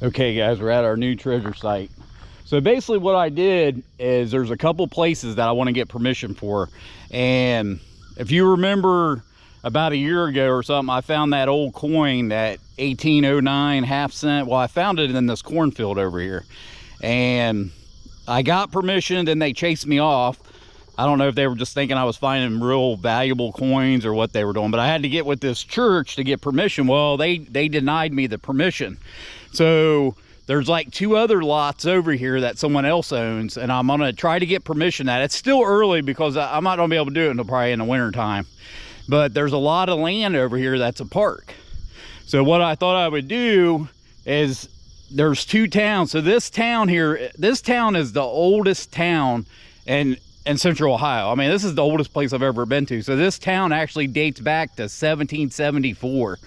Okay guys, we're at our new treasure site. So basically what I did is there's a couple places that I want to get permission for. And if you remember about a year ago or something, I found that old coin, that 1809 half cent. Well, I found it in this cornfield over here. And I got permission, then they chased me off. I don't know if they were just thinking I was finding real valuable coins or what they were doing, but I had to get with this church to get permission. Well, they denied me the permission. So there's like 2 other lots over here that someone else owns, and I'm gonna try to get permission at. It's still early because I'm not gonna be able to do it until probably in the winter time. But there's a lot of land over here that's a park. So what I thought I would do is, there's 2 towns. So this town here, this town is the oldest town in Central Ohio. I mean, this is the oldest place I've ever been to. So this town actually dates back to 1774.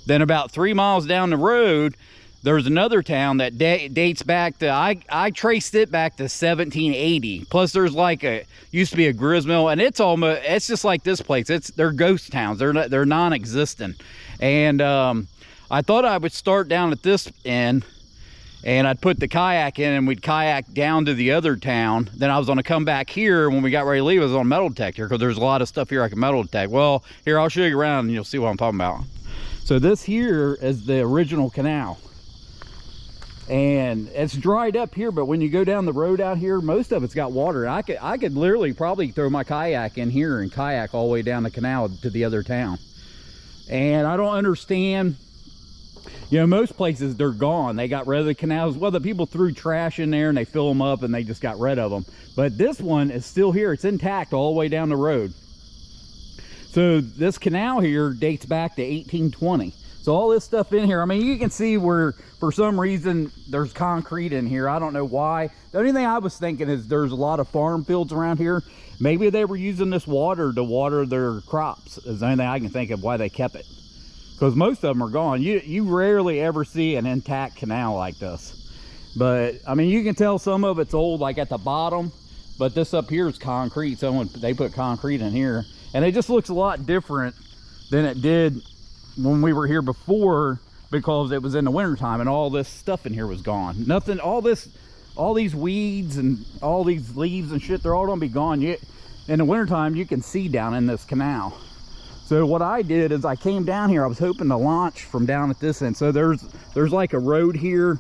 Then about 3 miles down the road, there's another town that dates back to, I traced it back to 1780. Plus there's like used to be a grist mill, and it's just like this place. They're ghost towns. They're non-existent. And I thought I would start down at this end, and I'd put the kayak in and we'd kayak down to the other town. Then I was gonna come back here when we got ready to leave. I was on metal detector because there's a lot of stuff here I can metal detect. Well, here, I'll show you around and you'll see what I'm talking about. So this here is the original canal. And it's dried up here, but when you go down the road out here, most of it's got water. I could literally probably throw my kayak in here and kayak all the way down the canal to the other town. And I don't understand. You know, most places they're gone. They got rid of the canals. Well, the people threw trash in there and they fill them up and they just got rid of them. But this one is still here. It's intact all the way down the road. So this canal here dates back to 1820. So all this stuff in here, I mean, you can see where for some reason there's concrete in here. I don't know why. The only thing I was thinking is there's a lot of farm fields around here. Maybe they were using this water to water their crops, is the only thing I can think of why they kept it. Because most of them are gone. You rarely ever see an intact canal like this. But I mean, you can tell some of it's old, like at the bottom, but this up here is concrete. They put concrete in here, and it just looks a lot different than it did when we were here before, because it was in the winter time and all this stuff in here was gone. Nothing, all these weeds and all these leaves and shit, they're all gonna be gone. In the winter time, you can see down in this canal. So what I did is I came down here. I was hoping to launch from down at this end. So there's like a road here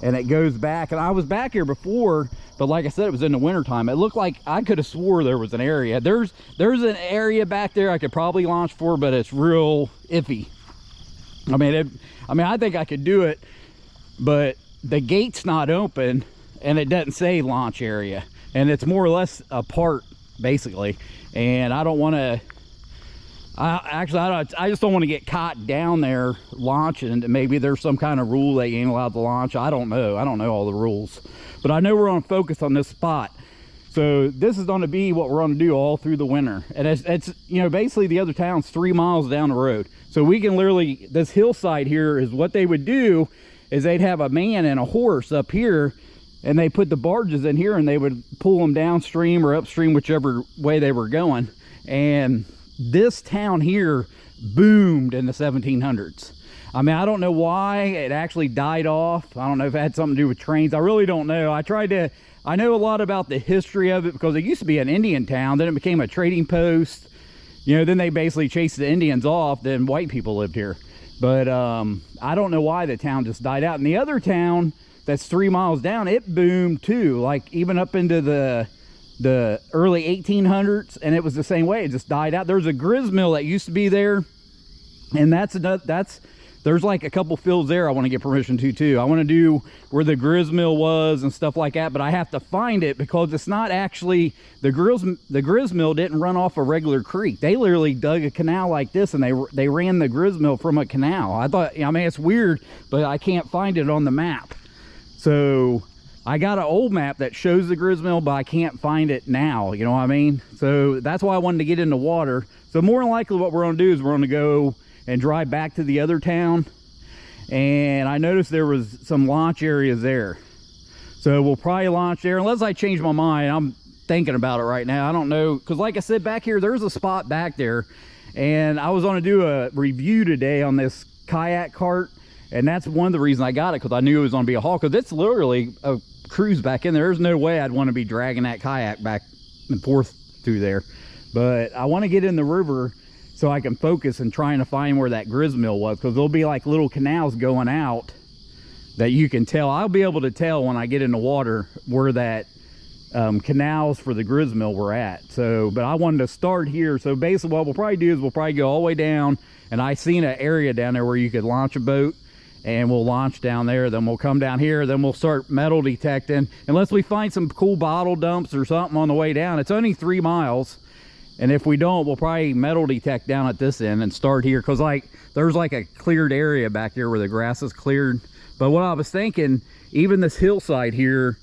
and it goes back, and I was back here before, but like I said, it was in the winter time. It looked like I could have swore there was an area. There's an area back there I could probably launch for, but it's real iffy. I mean, I think I could do it, but the gate's not open and it doesn't say launch area, and it's more or less apart basically. And I don't want to, I just don't want to get caught down there launching. Maybe there's some kind of rule that you ain't allowed to launch. I don't know all the rules, but I know we're on focus on this spot. So this is going to be what we're going to do all through the winter. And it's you know, basically the other town's 3 miles down the road. So we can literally, this hillside here is what they would do is they'd have a man and a horse up here, and they put the barges in here and they would pull them downstream or upstream, whichever way they were going. And this town here boomed in the 1700s. I mean, I don't know why it actually died off. I don't know if it had something to do with trains. I really don't know. I know a lot about the history of it because it used to be an Indian town, then it became a trading post. You know, then they basically chased the Indians off, then white people lived here. But I don't know why the town just died out. And the other town that's 3 miles down, it boomed too, like even up into the early 1800s, and it was the same way. It just died out. There's a grist mill that used to be there, and there's like a couple fields there I want to get permission to too. I want to do where the grist mill was and stuff like that, but I have to find it because it's not actually the grist mill didn't run off a regular creek. They literally dug a canal like this, and they ran the grist mill from a canal. I mean, it's weird, but I can't find it on the map. So I got an old map that shows the grist mill, but I can't find it now, you know what I mean? So that's why I wanted to get in the water. So more than likely what we're going to do is we're going to go and drive back to the other town. And I noticed there was some launch areas there. So we'll probably launch there unless I change my mind. I'm thinking about it right now. I don't know, because like I said, back here, there's a spot back there. And I was going to do a review today on this kayak cart. And that's one of the reasons I got it, because I knew it was going to be a haul, because it's literally a cruise back in there. There's no way I'd want to be dragging that kayak back and forth through there. But I want to get in the river so I can focus and trying to find where that gristmill was, because there'll be like little canals going out that you can tell. I'll be able to tell when I get in the water where that canals for the gristmill were at. So, but I wanted to start here. So basically what we'll probably do is we'll probably go all the way down, and I seen an area down there where you could launch a boat, and we'll launch down there. Then we'll come down here, then we'll start metal detecting, unless we find some cool bottle dumps or something on the way down. It's only 3 miles, and if we don't, we'll probably metal detect down at this end and start here, because like there's like a cleared area back there where the grass is cleared. But what I was thinking, even this hillside here,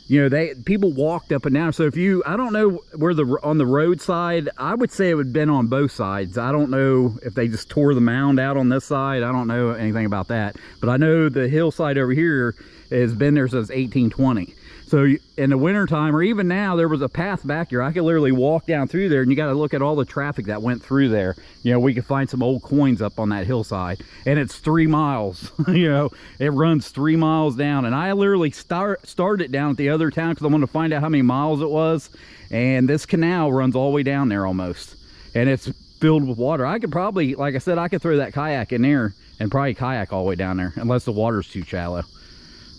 you know, people walked up and down. So if you, I don't know where on the roadside, I would say it would have been on both sides. I don't know if they just tore the mound out on this side. I don't know anything about that. But I know the hillside over here has been there since 1820. So in the wintertime, or even now, there was a path back here. I could literally walk down through there, and you got to look at all the traffic that went through there. You know, we could find some old coins up on that hillside, and it's 3 miles. You know, it runs 3 miles down, and I literally started down at the other town because I wanted to find out how many miles it was. And this canal runs all the way down there almost, and it's filled with water. I could probably, like I said, I could throw that kayak in there and probably kayak all the way down there, unless the water's too shallow.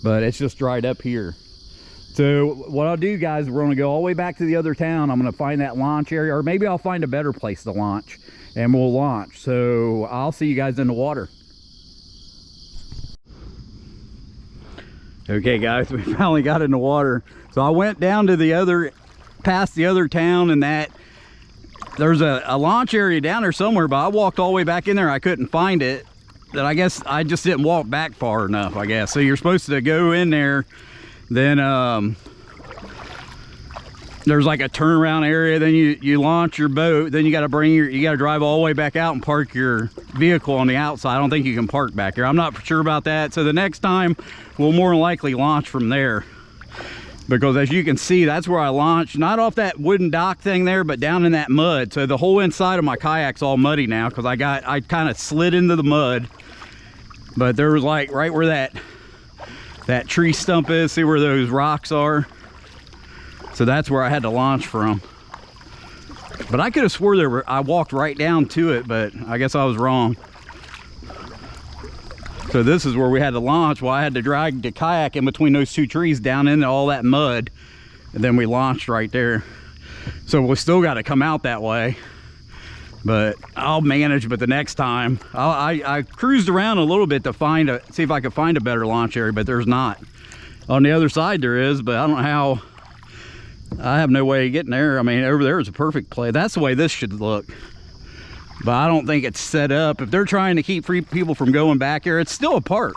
But it's just dried up here. So what I'll do, guys, we're going to go all the way back to the other town. I'm going to find that launch area, or maybe I'll find a better place to launch, and we'll launch. So I'll see you guys in the water. Okay, guys, we finally got in the water. So I went down to past the other town, and there's a launch area down there somewhere, but I walked all the way back in there. I couldn't find it. That I guess I just didn't walk back far enough, I guess. So you're supposed to go in there. Then there's like a turnaround area. Then you launch your boat. Then you got to drive all the way back out and park your vehicle on the outside. I don't think you can park back here. I'm not sure about that. So the next time we'll more than likely launch from there, because as you can see, that's where I launched, not off that wooden dock thing there, but down in that mud. So the whole inside of my kayak's all muddy now, because I kind of slid into the mud. But there was like right where that tree stump is, see where those rocks are? So that's where I had to launch from. But I could have swore I walked right down to it, but I guess I was wrong. So this is where we had to launch. Well, I had to drag the kayak in between those 2 trees down into all that mud, and then we launched right there. So we still got to come out that way, but I'll manage. But the next time, I cruised around a little bit to see if I could find a better launch area, but there's not. On the other side there is, but I don't know how. I have no way of getting there. I mean, over there is a perfect play. That's the way this should look. But I don't think it's set up. If they're trying to keep people from going back here, it's still a park.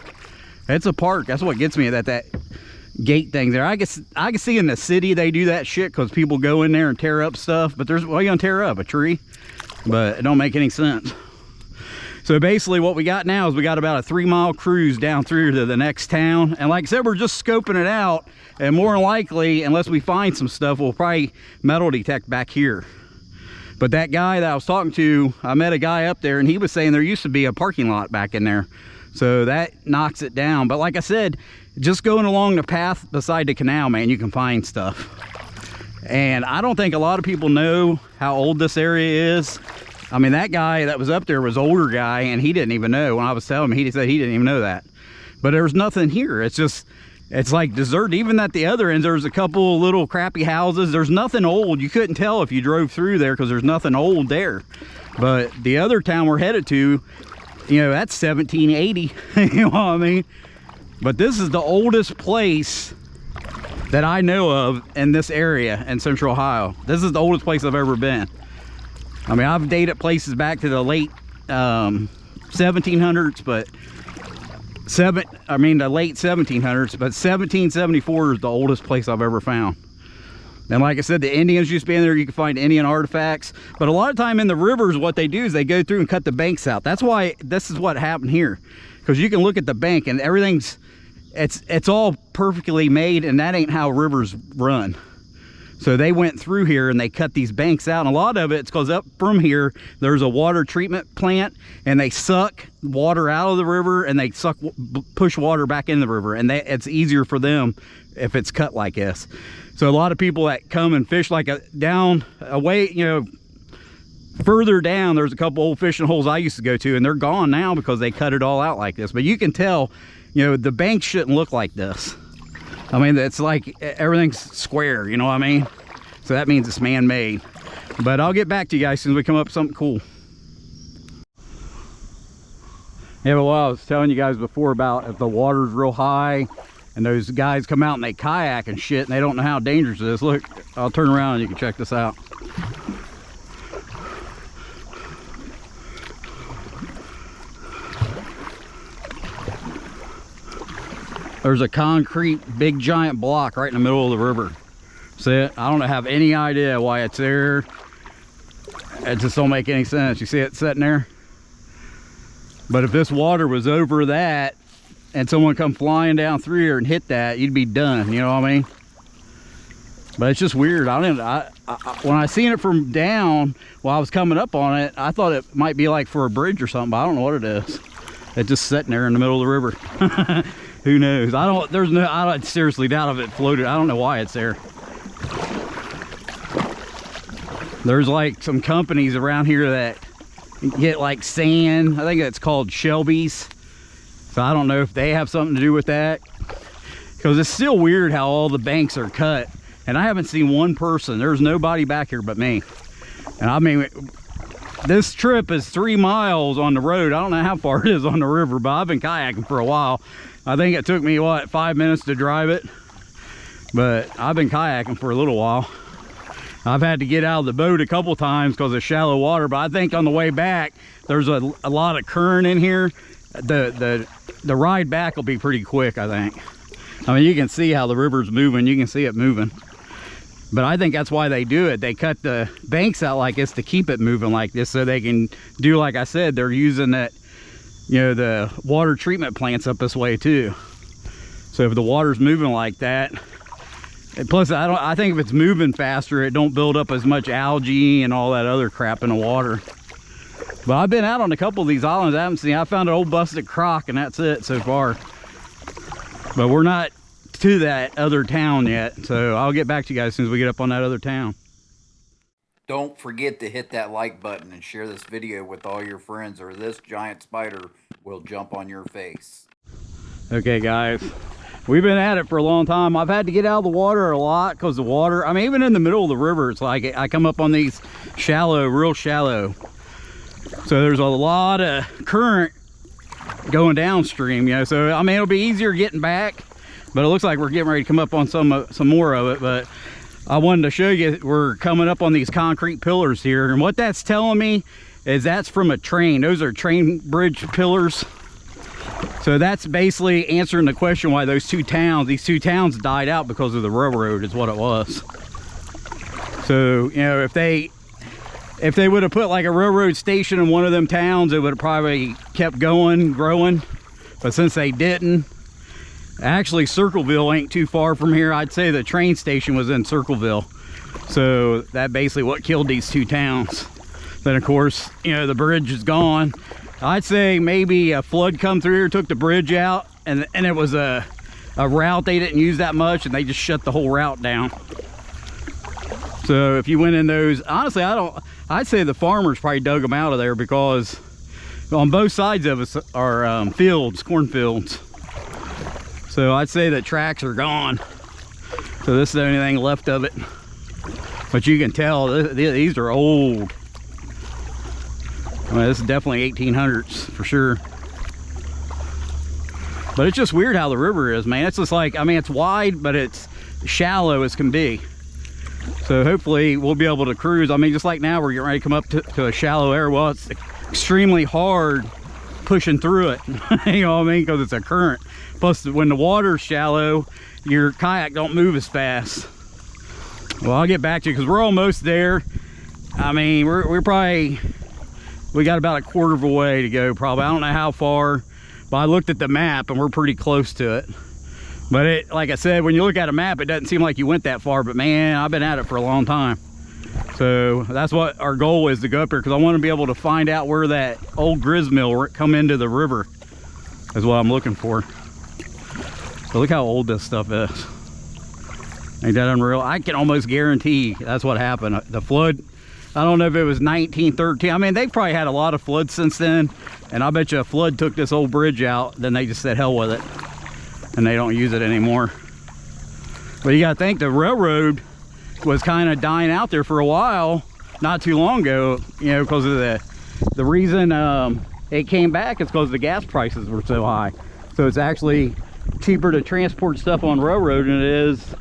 It's a park. That's what gets me, that gate thing there. I can see in the city they do that shit because people go in there and tear up stuff. But what are you gonna tear up? A tree? But it don't make any sense. So basically what we got now is we got about a 3-mile cruise down through to the next town. And like I said, we're just scoping it out. And more than likely, unless we find some stuff, we'll probably metal detect back here. But that guy that I was talking to, I met a guy up there, and he was saying there used to be a parking lot back in there. So that knocks it down. But like I said, just going along the path beside the canal, man, you can find stuff. And I don't think a lot of people know how old this area is. I mean, that guy that was up there was an older guy, and he didn't even know. When I was telling him, he said he didn't even know that. But there was nothing here. It's like desert. Even at the other end, there's a couple little crappy houses. There's nothing old. You couldn't tell if you drove through there because there's nothing old there. But the other town we're headed to, you know, that's 1780. You know what I mean? But this is the oldest place that I know of in this area in Central Ohio. This is the oldest place I've ever been. I mean, I've dated places back to the late 1700s, but the late 1700s, but 1774 is the oldest place I've ever found. And like I said, the Indians used to be in there. You can find Indian artifacts, but a lot of time in the rivers, what they do is they go through and cut the banks out. That's why this is what happened here, because you can look at the bank and everything's, it's all perfectly made, and that ain't how rivers run. So they went through here and they cut these banks out, and a lot of it's because up from here there's a water treatment plant, and they suck water out of the river and they push water back in the river, and it's easier for them if it's cut like this. So a lot of people that come and fish like down away, you know, further down, there's a couple old fishing holes I used to go to, and they're gone now because they cut it all out like this. But you can tell, you know, the banks shouldn't look like this. I mean, it's like everything's square, you know what I mean? So that means it's man-made. But I'll get back to you guys as soon as we come up with something cool. Yeah, but what I was telling you guys before about if the water's real high and those guys come out and they kayak and shit and they don't know how dangerous it is. Look, I'll turn around and you can check this out. There's a concrete big giant block right in the middle of the river. See it? I don't have any idea why it's there. It just don't make any sense. You see it sitting there? But if this water was over that and someone come flying down through here and hit that, you'd be done, you know what I mean? But it's just weird. When I seen it from down while I was coming up on it, I thought it might be like for a bridge or something, but I don't know what it is. It's just sitting there in the middle of the river. Who knows? I seriously doubt if it floated. I don't know why it's there. There's like some companies around here that get like sand. I think it's called Shelby's. So I don't know if they have something to do with that. Because it's still weird how all the banks are cut. And I haven't seen one person. There's nobody back here but me. And I mean, this trip is 3 miles on the road. I don't know how far it is on the river, but I've been kayaking for a while. I think it took me, what, 5 minutes to drive it? But I've been kayaking for a little while. I've had to get out of the boat a couple times because of shallow water, but I think on the way back, there's a lot of current in here. The ride back will be pretty quick, I think. I mean, you can see how the river's moving. You can see it moving. But I think that's why they do it. They cut the banks out like this to keep it moving like this so they can do, like I said, they're using that, you know, the water treatment plants up this way too. So if the water's moving like that, and plus I think if it's moving faster, it don't build up as much algae and all that other crap in the water. But I've been out on a couple of these islands. I found an old busted croc and that's it so far. But we're not to that other town yet, so I'll get back to you guys as soon as we get up on that other town. Don't forget to hit that like button and share this video with all your friends, or this giant spider will jump on your face. Okay guys, we've been at it for a long time. I've had to get out of the water a lot because the water, I mean, even in the middle of the river, it's like I come up on these shallow, real shallow. So there's a lot of current going downstream, you know, so I mean, it'll be easier getting back, but it looks like we're getting ready to come up on some more of it. But I wanted to show you, we're coming up on these concrete pillars here, and what that's telling me is that's from a train. Those are train bridge pillars. So that's basically answering the question why these two towns died out because of the railroad is what it was. So, you know, if they would have put like a railroad station in one of them towns, it would have probably kept going, growing. But since they didn't, actually Circleville ain't too far from here. I'd say the train station was in Circleville. So that basically what killed these two towns. Then of course, you know, the bridge is gone. I'd say maybe a flood come through here, took the bridge out, and it was a route they didn't use that much, and they just shut the whole route down. So if you went in those, honestly, I'd say the farmers probably dug them out of there, because on both sides of us are fields, cornfields. So I'd say the tracks are gone. So this is the only thing left of it. But you can tell these are old. I mean, this is definitely 1800s for sure. But it's just weird how the river is, man. It's just like, I mean, it's wide, but it's shallow as can be. So hopefully we'll be able to cruise. I mean, just like now, we're getting ready to come up to a shallow area. Well, it's extremely hard pushing through it. You know what I mean? Because it's a current. Plus, when the water's shallow, your kayak don't move as fast. Well, I'll get back to you because we're almost there. I mean, we got about a quarter of a way to go probably. I don't know how far, but I looked at the map and we're pretty close to it. But it, like I said, when you look at a map, it doesn't seem like you went that far, but man, I've been at it for a long time. So that's what our goal is, to go up here, because I want to be able to find out where that old grist mill come into the river is what I'm looking for. So look how old this stuff is. Ain't that unreal? I can almost guarantee that's what happened. The flood, I don't know if it was 1913. I mean, they've probably had a lot of floods since then, and I bet you a flood took this old bridge out, then they just said hell with it, and they don't use it anymore. But you gotta think the railroad was kind of dying out there for a while, not too long ago, you know, because of the reason it came back is because the gas prices were so high. So it's actually cheaper to transport stuff on railroad than it is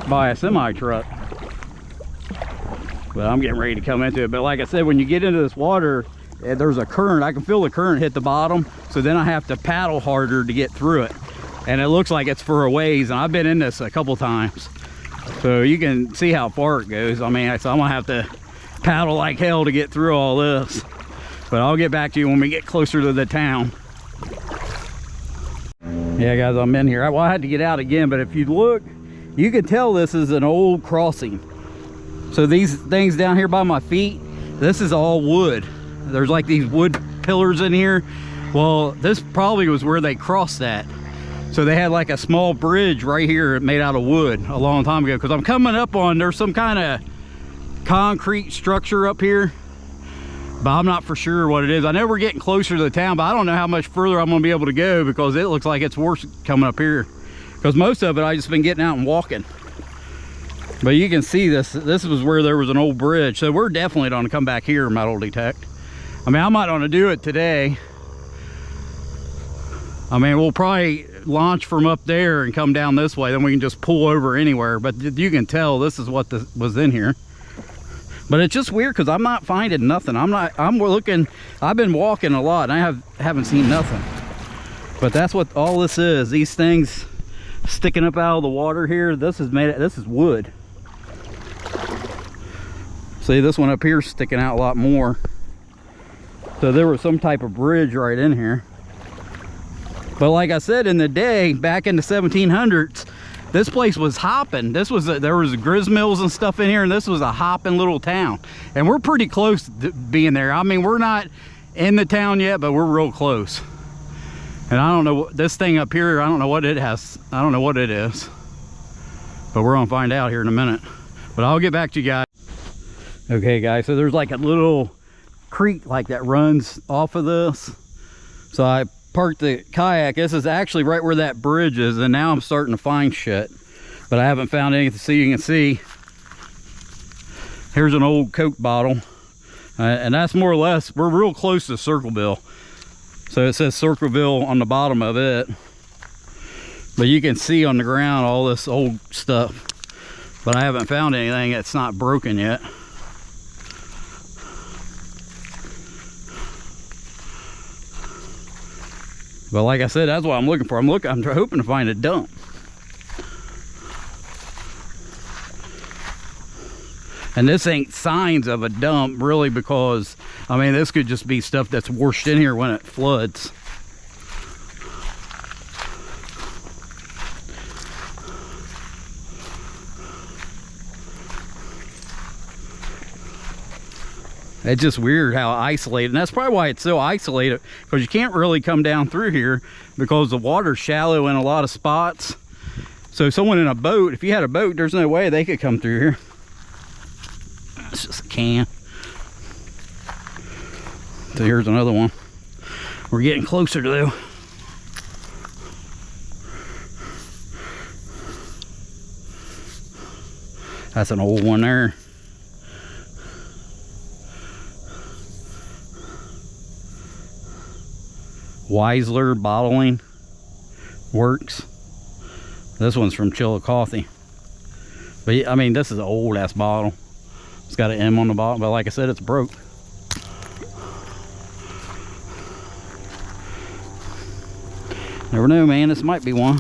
by a semi truck. But I'm getting ready to come into it. But like I said, when you get into this water, there's a current. I can feel the current hit the bottom, so then I have to paddle harder to get through it, and it looks like it's for a ways, and I've been in this a couple times, so you can see how far it goes. I mean, so I'm gonna have to paddle like hell to get through all this, but I'll get back to you when we get closer to the town. Yeah guys, I'm in here. Well, I had to get out again, but if you look, you can tell this is an old crossing. So these things down here by my feet, this is all wood. There's like these wood pillars in here. Well, this probably was where they crossed that. So they had like a small bridge right here made out of wood a long time ago. Because I'm coming up on, there's some kind of concrete structure up here, but I'm not for sure what it is. I know we're getting closer to the town, but I don't know how much further I'm gonna be able to go, because it looks like it's worse coming up here. Because most of it I just been getting out and walking. But you can see this was where there was an old bridge. So we're definitely gonna come back here, metal detect. I mean, I might want to do it today. I mean, we'll probably launch from up there and come down this way, then we can just pull over anywhere. But you can tell this is what was in here. But it's just weird because I'm not finding nothing. I'm looking, I've been walking a lot and I haven't seen nothing. But that's what all this is. These things sticking up out of the water here, this is wood. See, this one up here is sticking out a lot more. So there was some type of bridge right in here. But like I said, in the day, back in the 1700s, this place was hopping. There was grist mills and stuff in here, and this was a hopping little town. And we're pretty close to being there. I mean, we're not in the town yet, but we're real close. And I don't know, this thing up here, I don't know what it has. I don't know what it is. But we're gonna find out here in a minute. But I'll get back to you guys. Okay guys, so there's like a little creek like that runs off of this. So I parked the kayak. This is actually right where that bridge is, and now I'm starting to find shit, but I haven't found anything. So you can see here's an old Coke bottle, and that's more or less, we're real close to Circleville. So it says Circleville on the bottom of it, but you can see on the ground all this old stuff, but I haven't found anything that's not broken yet. But like I said, that's what I'm looking for. I'm hoping to find a dump. And this ain't signs of a dump really, because I mean, this could just be stuff that's washed in here when it floods. It's just weird how isolated, and that's probably why it's so isolated, because you can't really come down through here because the water's shallow in a lot of spots. So someone in a boat, if you had a boat, there's no way they could come through here. It's just a can. So here's another one. We're getting closer to though. That's an old one there. Weisler Bottling Works. This one's from Chillicothe. But I mean, this is an old ass bottle. It's got an M on the bottom, but like I said, it's broke. Never know, man. This might be one.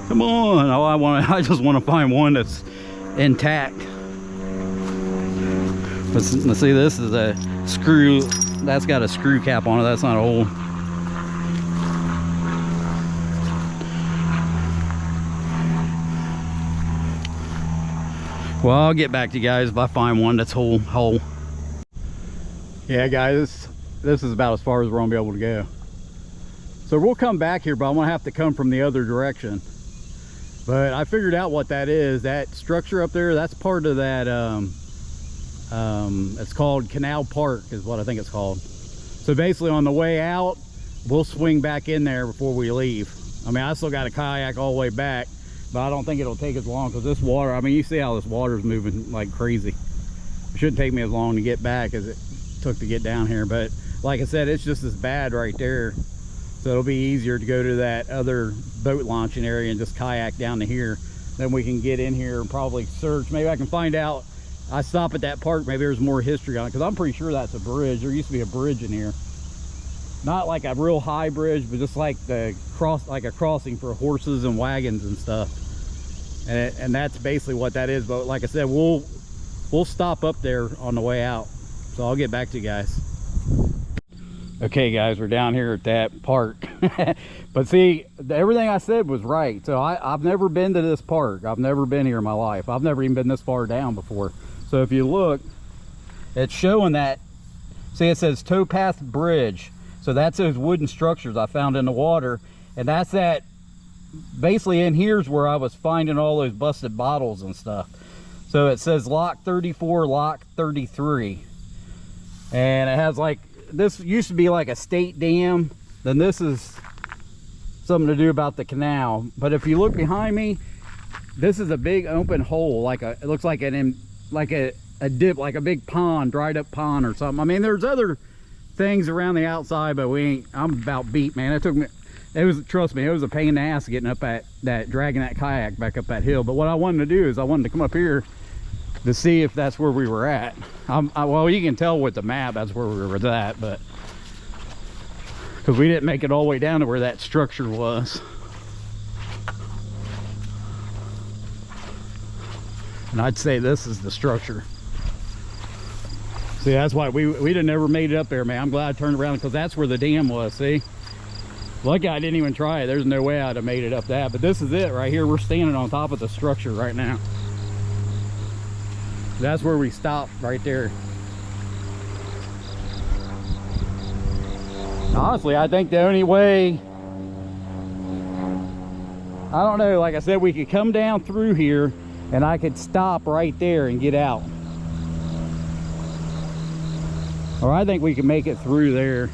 Come on. Oh, I just want to find one that's intact. Let's see, this is a screw. That's got a screw cap on it. That's not old. Well, I'll get back to you guys if I find one that's whole. Yeah, guys, this is about as far as we're gonna be able to go. So we'll come back here, but I'm gonna have to come from the other direction. But I figured out what that is. That structure up there, that's part of that, it's called Canal Park is what I think it's called. So basically on the way out, we'll swing back in there before we leave. I mean, I still got a kayak all the way back, but I don't think it'll take as long because this water, I mean, you see how this water's moving like crazy. It shouldn't take me as long to get back as it took to get down here. But like I said, it's just as bad right there. So it'll be easier to go to that other boat launching area and just kayak down to here. Then we can get in here and probably search. Maybe I can find out. I stop at that park, maybe there's more history on it, because I'm pretty sure that's a bridge. There used to be a bridge in here. Not like a real high bridge, but just like a crossing for horses and wagons and stuff. And that's basically what that is. But like I said, we'll stop up there on the way out. So I'll get back to you guys. Okay guys, we're down here at that park. But see, everything I said was right. So I've never been to this park. I've never been here in my life. I've never even been this far down before. So if you look, it's showing that, see, it says towpath bridge. So that's those wooden structures I found in the water. And that's that, basically in here's where I was finding all those busted bottles and stuff. So it says lock 34, lock 33. And it has like, this used to be like a state dam. Then this is something to do about the canal. But if you look behind me, this is a big open hole. It looks like a dip, like a big pond, dried up pond or something. I mean, there's other things around the outside, but I'm about beat, man. Trust me, it was a pain in the ass getting up at that, dragging that kayak back up that hill. But what I wanted to do is I wanted to come up here to see if that's where we were at. Well, you can tell with the map that's where we were at, but because we didn't make it all the way down to where that structure was. And I'd say this is the structure. See, that's why we didn't ever made it up there, man. I'm glad I turned around because that's where the dam was. See, lucky I didn't even try it. There's no way I'd have made it up that. But this is it right here. We're standing on top of the structure right now. That's where we stopped right there. Honestly, I think the only way, I don't know, like I said, we could come down through here and I could stop right there and get out. Or I think we can make it through there.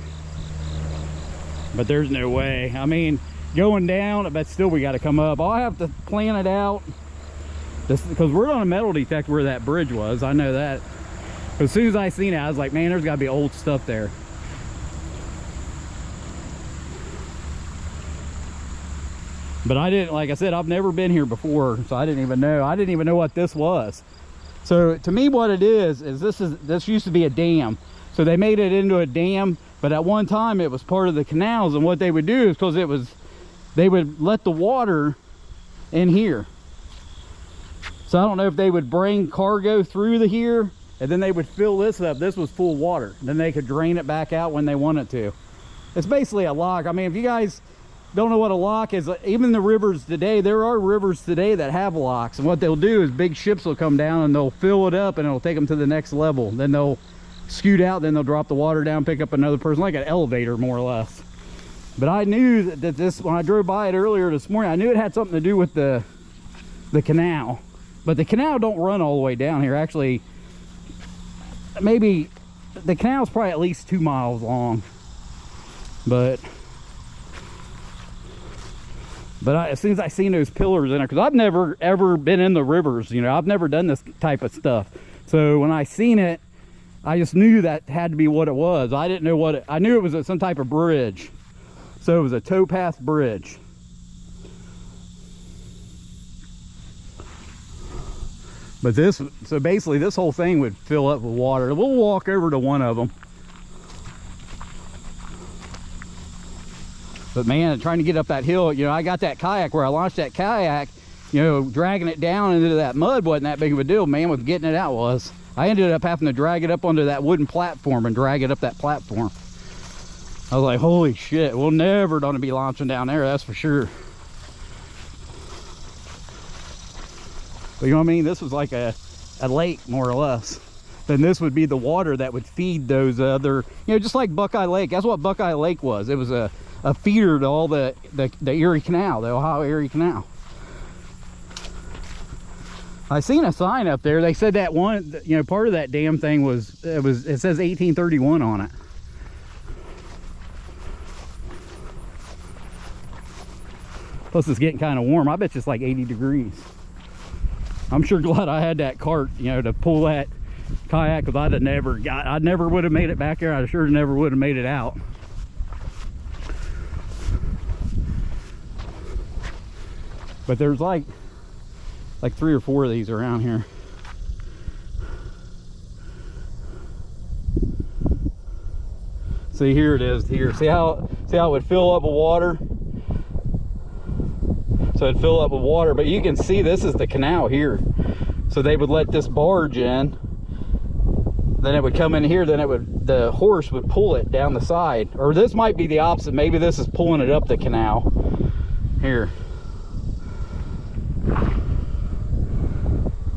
But there's no way. I mean, going down, but still we got to come up. I'll have to plan it out. Because we're on a metal detector where that bridge was. I know that. As soon as I seen it, I was like, man, there's got to be old stuff there. But I didn't, like I said, I've never been here before, so I didn't even know. I didn't even know what this was. So to me, what it is this used to be a dam. So they made it into a dam, but at one time it was part of the canals. And what they would do is, because they would let the water in here. So I don't know if they would bring cargo through here and then they would fill this up. This was full of water. Then they could drain it back out when they wanted to. It's basically a lock. I mean, if you guys don't know what a lock is, even the rivers today, there are rivers today that have locks. And what they'll do is big ships will come down and they'll fill it up and it'll take them to the next level. Then they'll scoot out, then they'll drop the water down, pick up another person, like an elevator more or less. But I knew that this, when I drove by it earlier this morning, I knew it had something to do with the canal. But the canal don't run all the way down here. Actually, maybe the canal's probably at least 2 miles long. But as soon as I seen those pillars in it, because I've never ever been in the rivers, you know, I've never done this type of stuff. So when I seen it, I just knew that had to be what it was. I didn't know what it, I knew it was some type of bridge. So it was a towpath bridge. But so basically this whole thing would fill up with water. We'll walk over to one of them. But man, trying to get up that hill, you know, I got that kayak where I launched that kayak, you know, dragging it down into that mud wasn't that big of a deal, man, with getting it out was. I ended up having to drag it up onto that wooden platform and drag it up that platform. I was like, holy shit, we'll never gonna be launching down there, that's for sure. But you know what I mean? This was like a lake, more or less. Then this would be the water that would feed those other, you know, just like Buckeye Lake. That's what Buckeye Lake was. It was a feeder to all the Erie Canal, the Ohio Erie Canal. I seen a sign up there. They said that one, you know, part of that damn thing was, it says 1831 on it. Plus it's getting kind of warm. I bet it's like 80 degrees. I'm sure glad I had that cart, you know, to pull that kayak, because I never would have made it back there. I sure never would have made it out. But there's like 3 or 4 of these around here. See, here it is here. See how it would fill up with water? So it'd fill up with water, but you can see this is the canal here. So they would let this barge in, then it would come in here, then the horse would pull it down the side. Or this might be the opposite. Maybe this is pulling it up the canal here.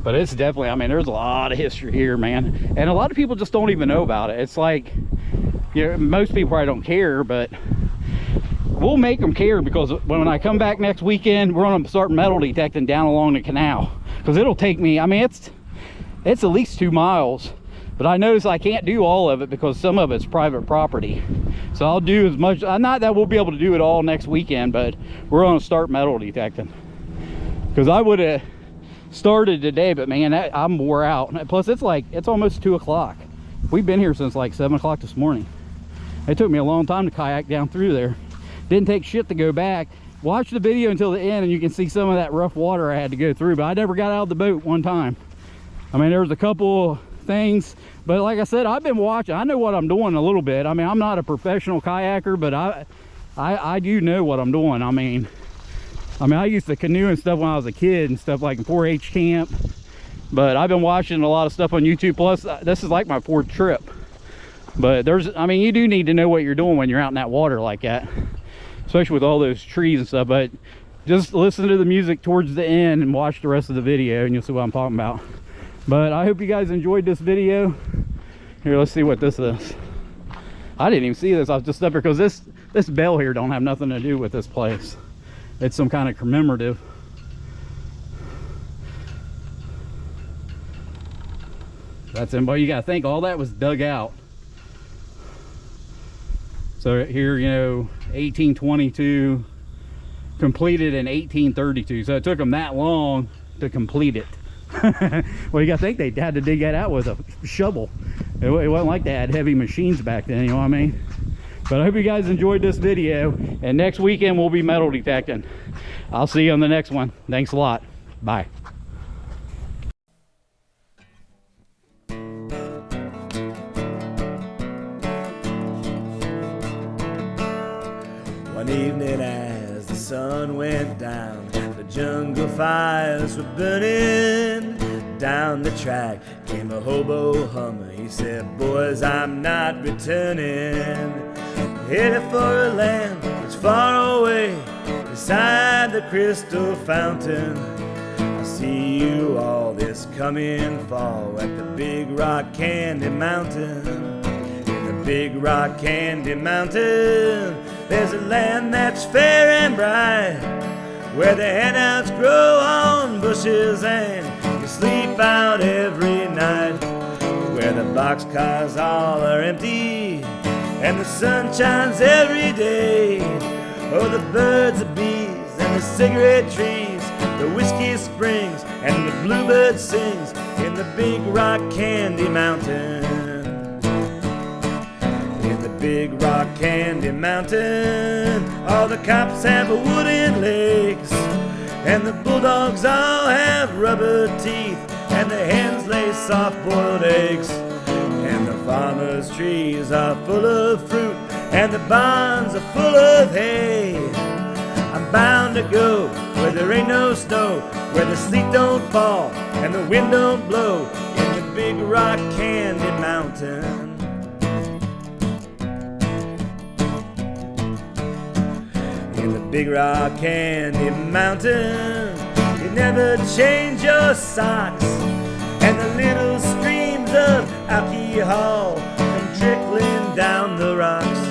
But it's definitely, I mean, there's a lot of history here, man. And a lot of people just don't even know about it. It's like, you know, most people probably don't care, but we'll make them care, because when I come back next weekend, we're going to start metal detecting down along the canal. Because it'll take me, I mean, it's at least 2 miles. But I notice I can't do all of it because some of it's private property. So I'll do as much, not that we'll be able to do it all next weekend, but we're going to start metal detecting. Because I would have started today, but man, I'm wore out. Plus it's almost 2 o'clock. We've been here since like 7 o'clock this morning. It took me a long time to kayak down through there. Didn't take shit to go back. Watch the video until the end and you can see some of that rough water I had to go through, but I never got out of the boat one time. I mean, there was a couple things, but like I said, I've been watching. I know what I'm doing a little bit. I mean, I'm not a professional kayaker, but I do know what I'm doing. I mean, I used to canoe and stuff when I was a kid and stuff, like in 4-H camp. But I've been watching a lot of stuff on YouTube. Plus, this is like my 4th trip. But I mean, you do need to know what you're doing when you're out in that water like that, especially with all those trees and stuff. But just listen to the music towards the end and watch the rest of the video and you'll see what I'm talking about. But I hope you guys enjoyed this video. Here, let's see what this is. I didn't even see this. I was just up here because this bell here don't have nothing to do with this place. It's some kind of commemorative. That's in, but you gotta think all that was dug out. So here, you know, 1822, completed in 1832. So it took them that long to complete it. Well, you gotta think they had to dig that out with a shovel. It wasn't like they had heavy machines back then, you know what I mean? But I hope you guys enjoyed this video, and next weekend we'll be metal detecting. I'll see you on the next one. Thanks a lot. Bye. One evening as the sun went down, the jungle fires were burning. Down the track came a hobo hummer. He said, "Boys, I'm not returning. Headed for a land that's far away, beside the crystal fountain. I see you all this coming fall at the Big Rock Candy Mountain. In the Big Rock Candy Mountain, there's a land that's fair and bright, where the handouts grow on bushes and you sleep out every night, where the boxcars all are empty and the sun shines every day. Oh, the birds, the bees, and the cigarette trees, the whiskey springs, and the bluebird sings in the Big Rock Candy Mountain. In the Big Rock Candy Mountain, all the cops have wooden legs, and the bulldogs all have rubber teeth, and the hens lay soft-boiled eggs, and the farmers' trees are full of fruit, and the barns are full of hay. I'm bound to go where there ain't no snow, where the sleet don't fall and the wind don't blow, in the Big Rock Candy Mountain. In the Big Rock Candy Mountain, you never change your socks, and the little streams of alcohol come trickling down the rocks,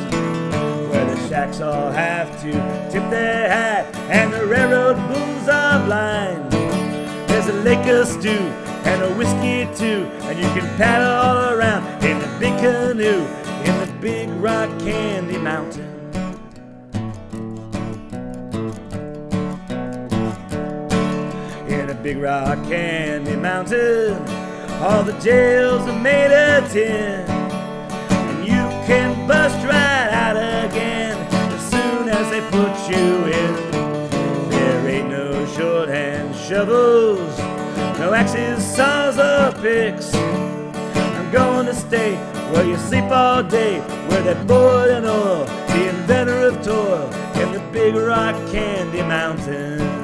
where the shacks all have to tip their hat and the railroad bulls are blind. There's a lake of stew and a whiskey too, and you can paddle all around in a big canoe in the Big Rock Candy Mountain. In a Big Rock Candy Mountain, all the jails are made of tin, and you can bust right out again as soon as they put you in. There ain't no shorthand shovels, no axes, saws, or picks. I'm going to stay where you sleep all day, where that boy and oil, the inventor of toil, in the Big Rock Candy Mountain.